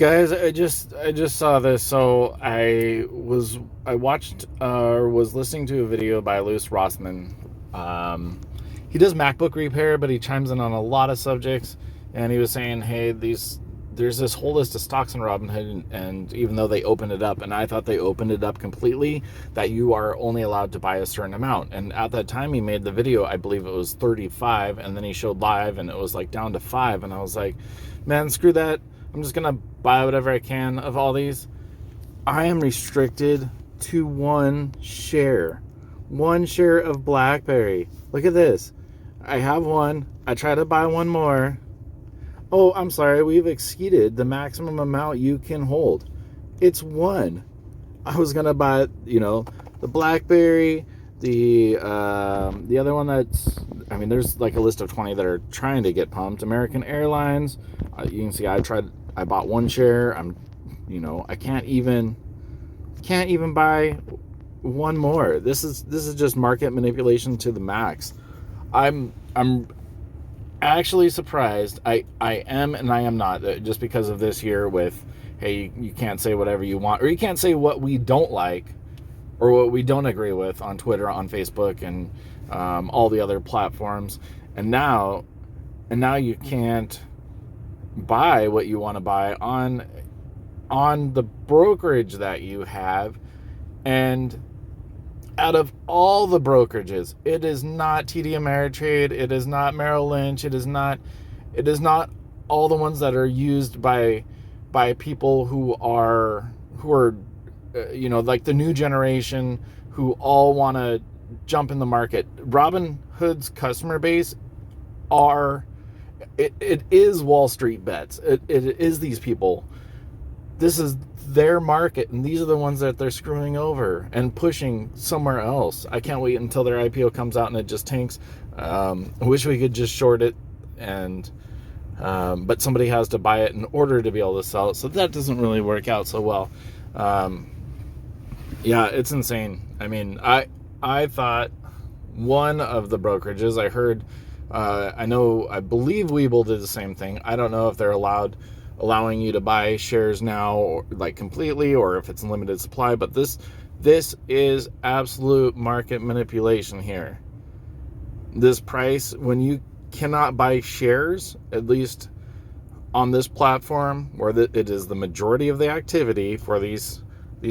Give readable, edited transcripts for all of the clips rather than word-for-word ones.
Guys, I just saw this. So I watched was listening to a video by Louis Rossman. He does MacBook repair, but he chimes in on a lot of subjects. And he was saying, hey, there's this whole list of stocks in Robinhood, and even though they opened it up, and I thought they opened it up completely, that you are only allowed to buy a certain amount. And at that time he made the video, I believe it was 35, and then he showed live and it was like down to 5, and I was like, man, screw that. I'm just gonna buy whatever I can of all these. I am restricted to one share of BlackBerry. Look at this. I have one. I try to buy one more. Oh, I'm sorry, we've exceeded the maximum amount you can hold. It's one. I was gonna buy, the BlackBerry, the other one there's like a list of 20 that are trying to get pumped. American Airlines. You can see I bought one share. I can't even buy one more. This is just market manipulation to the max. I'm actually surprised. I am and I am not, just because of this here with, hey, you can't say whatever you want, or you can't say what we don't like or what we don't agree with on Twitter, on Facebook, and all the other platforms. And now you can't buy what you want to buy on the brokerage that you have. And out of all the brokerages, it is not TD Ameritrade, it is not Merrill Lynch, it is not all the ones that are used by people who are like the new generation, who all want to jump in the market. Robinhood's customer base it is Wall Street bets. It is these people. This is their market, and these are the ones that they're screwing over and pushing somewhere else. I can't wait until their IPO comes out and it just tanks. I wish we could just short it, but somebody has to buy it in order to be able to sell it, so that doesn't really work out so well. Yeah, it's insane. I mean, I thought one of the brokerages, I heard, I believe Webull did the same thing. I don't know if they're allowing you to buy shares now, or like completely, or if it's limited supply, but this is absolute market manipulation here. This price, when you cannot buy shares, at least on this platform where it is the majority of the activity for these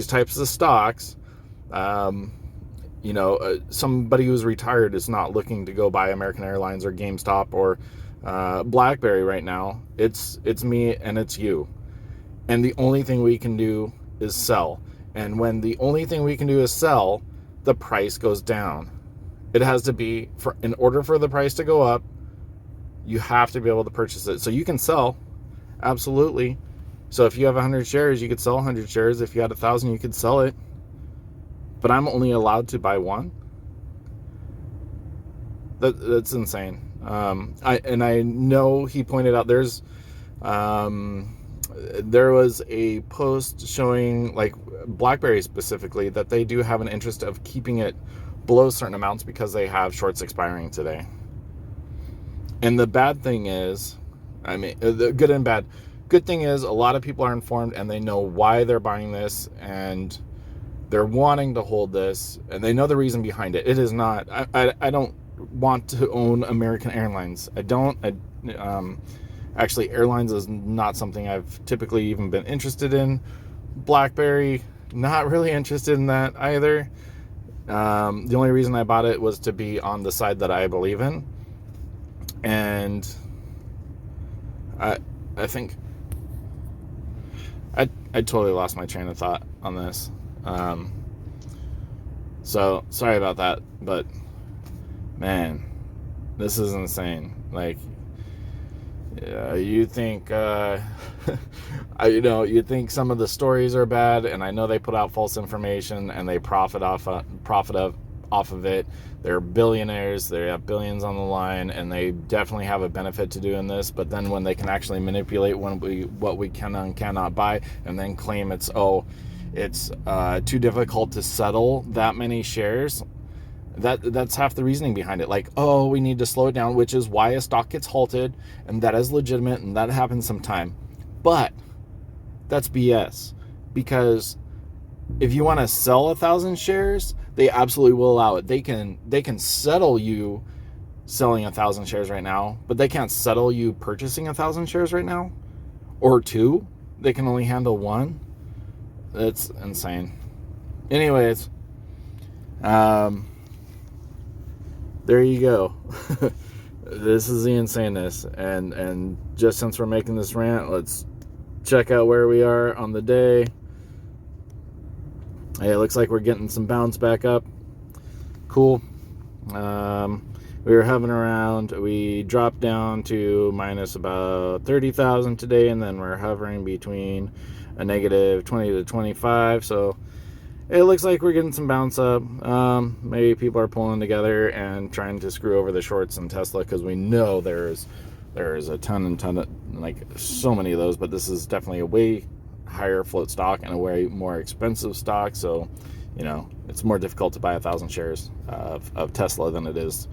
types of stocks, somebody who's retired is not looking to go buy American Airlines or GameStop or BlackBerry right now. It's me and it's you, and the only thing we can do is sell. And when the only thing we can do is sell, the price goes down. It has to be, in order for the price to go up, you have to be able to purchase it. So you can sell, absolutely. So if you have 100 shares, you could sell 100 shares. If you had 1,000, you could sell it. But I'm only allowed to buy one. That's insane. I know he pointed out there was a post showing, like, BlackBerry specifically, that they do have an interest of keeping it below certain amounts because they have shorts expiring today. And the bad thing is, the good and bad. Good thing is, a lot of people are informed and they know why they're buying this, and they're wanting to hold this, and they know the reason behind it. It is not, I don't want to own American Airlines. I don't. Actually, airlines is not something I've typically even been interested in. BlackBerry, not really interested in that either. The only reason I bought it was to be on the side that I believe in. And I think I totally lost my train of thought on this. So sorry about that, but man, this is insane. Like, you think, you think some of the stories are bad, and I know they put out false information and they profit off of it. They're billionaires, they have billions on the line, and they definitely have a benefit to doing this. But then when they can actually manipulate what we can and cannot buy, and then claim it's too difficult to settle that many shares, that's half the reasoning behind it. Like, oh, we need to slow it down, which is why a stock gets halted, and that is legitimate, and that happens sometime. But That's BS. Because if you want to sell 1,000 shares, they absolutely will allow it. They can settle you selling 1,000 shares right now, but they can't settle you purchasing 1,000 shares right now, or 2. They can only handle 1. That's insane. Anyways, there you go. This is the insaneness, and just since we're making this rant, let's check out where we are on the day. Hey, it looks like we're getting some bounce back up. Cool. We were hovering around. We dropped down to minus about 30,000 today, and then we're hovering between a negative 20 to 25. So it looks like we're getting some bounce up. Maybe people are pulling together and trying to screw over the shorts in Tesla, because we know there's a ton of, like, so many of those, but this is definitely a way higher float stock and a way more expensive stock. So, you know, it's more difficult to buy 1,000 shares of Tesla than it is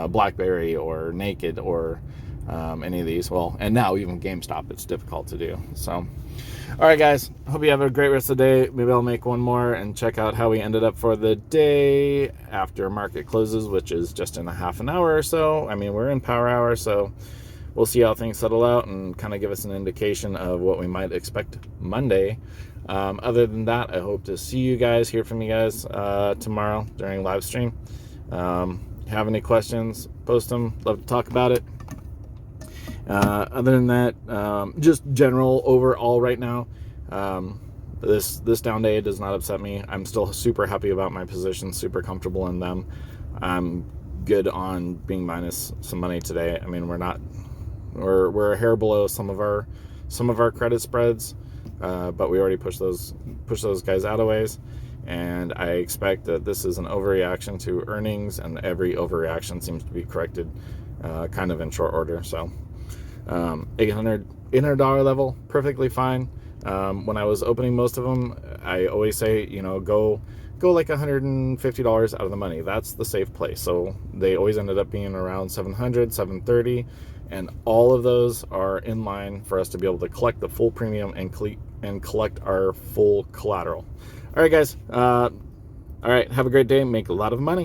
BlackBerry or Naked or any of these. Well, and now even GameStop, it's difficult to do. So, all right, guys, hope you have a great rest of the day. Maybe I'll make one more and check out how we ended up for the day after market closes, which is just in a half an hour or so. I mean, we're in power hour, so we'll see how things settle out and kind of give us an indication of what we might expect Monday. Other than that, I hope to see you guys, hear from you guys tomorrow during live stream. Have any questions, post them. Love to talk about it. Other than that, just general overall right now, this down day does not upset me. I'm still super happy about my position, super comfortable in them. I'm good on being minus some money today. I mean, we're a hair below some of our credit spreads, but we already pushed those guys out of ways. And I expect that this is an overreaction to earnings, and every overreaction seems to be corrected kind of in short order. So $800 level, perfectly fine. When I was opening most of them, I always say, you know, go like $150 out of the money. That's the safe place. So they always ended up being around 700, 730, and all of those are in line for us to be able to collect the full premium and collect our full collateral. All right, guys. All right, have a great day. Make a lot of money.